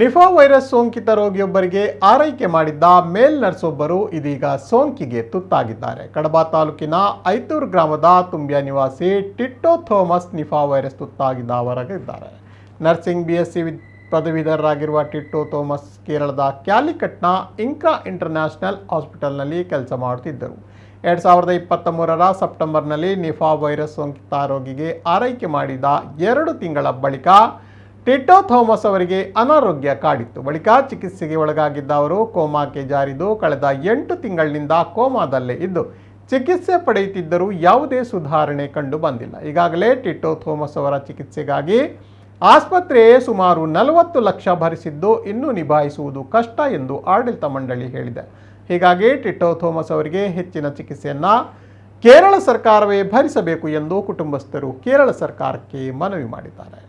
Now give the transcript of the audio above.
Nipah virus ಸೋಂಕಿತ ರೋಗಿಯೊಬ್ಬರಿಗೆ ಆರೈಕೆ ಮಾಡಿದ್ದ ಮೇಲ್ ನರ್ಸೊಬ್ಬರು ಇದೀಗ ಸೋಂಕಿಗೆ ತುತ್ತಾಗಿದ್ದಾರೆ. ಕಡಬ ತಾಲೂಕಿನ ಐತೂರು ಗ್ರಾಮದ ತುಂಬ್ಯ ನಿವಾಸಿ ಟಿಟ್ಟೋ ಥೋಮಸ್ ನಿಫಾ ವೈರಸ್ ತುತ್ತಾಗಿದ್ದವರಾಗಿದ್ದಾರೆ. ನರ್ಸಿಂಗ್ BSc ಪದವೀಧರರಾಗಿರುವ ಟಿಟ್ಟೋ ಥೋಮಸ್ ಕೇರಳದ ಕ್ಯಾಲಿಕಟ್ನ ಇಂಕ್ರಾ ಇಂಟರ್ನ್ಯಾಷನಲ್ ಹಾಸ್ಪಿಟಲ್ನಲ್ಲಿ ಕೆಲಸ ಮಾಡುತ್ತಿದ್ದರು. 2023ರ ಸೆಪ್ಟೆಂಬರ್ನಲ್ಲಿ ನಿಫಾ ವೈರಸ್ ಸೋಂಕಿತ ರೋಗಿಗೆ ಆರೈಕೆ ಮಾಡಿದ 2 ತಿಂಗಳ ಬಳಿಕ ಟಿಟ್ಟೋ ಥೋಮಸ್ ಅವರಿಗೆ ಅನಾರೋಗ್ಯ ಕಾಡಿತ್ತು. ಬಳಿಕ ಚಿಕಿತ್ಸೆಗೆ ಒಳಗಾಗಿದ್ದ ಅವರು ಕೋಮಾಕ್ಕೆ ಜಾರಿದ್ದು ಕಳೆದ 8 ತಿಂಗಳಿನಿಂದ ಕೋಮಾದಲ್ಲೇ ಇದ್ದು ಚಿಕಿತ್ಸೆ ಪಡೆಯುತ್ತಿದ್ದರೂ ಯಾವುದೇ ಸುಧಾರಣೆ ಕಂಡು ಬಂದಿಲ್ಲ. ಈಗಾಗಲೇ ಟಿಟ್ಟೋ ಥೋಮಸ್ ಅವರ ಚಿಕಿತ್ಸೆಗಾಗಿ ಆಸ್ಪತ್ರೆಯೇ ಸುಮಾರು 40 ಲಕ್ಷ ಭರಿಸಿದ್ದು ಇನ್ನೂ ನಿಭಾಯಿಸುವುದು ಕಷ್ಟ ಎಂದು ಆಡಳಿತ ಮಂಡಳಿ ಹೇಳಿದೆ. ಹೀಗಾಗಿ ಟಿಟ್ಟೋ ಥೋಮಸ್ ಅವರಿಗೆ ಹೆಚ್ಚಿನ ಚಿಕಿತ್ಸೆಯನ್ನು ಕೇರಳ ಸರ್ಕಾರವೇ ಭರಿಸಬೇಕು ಎಂದು ಕುಟುಂಬಸ್ಥರು ಕೇರಳ ಸರ್ಕಾರಕ್ಕೆ ಮನವಿ ಮಾಡಿದ್ದಾರೆ.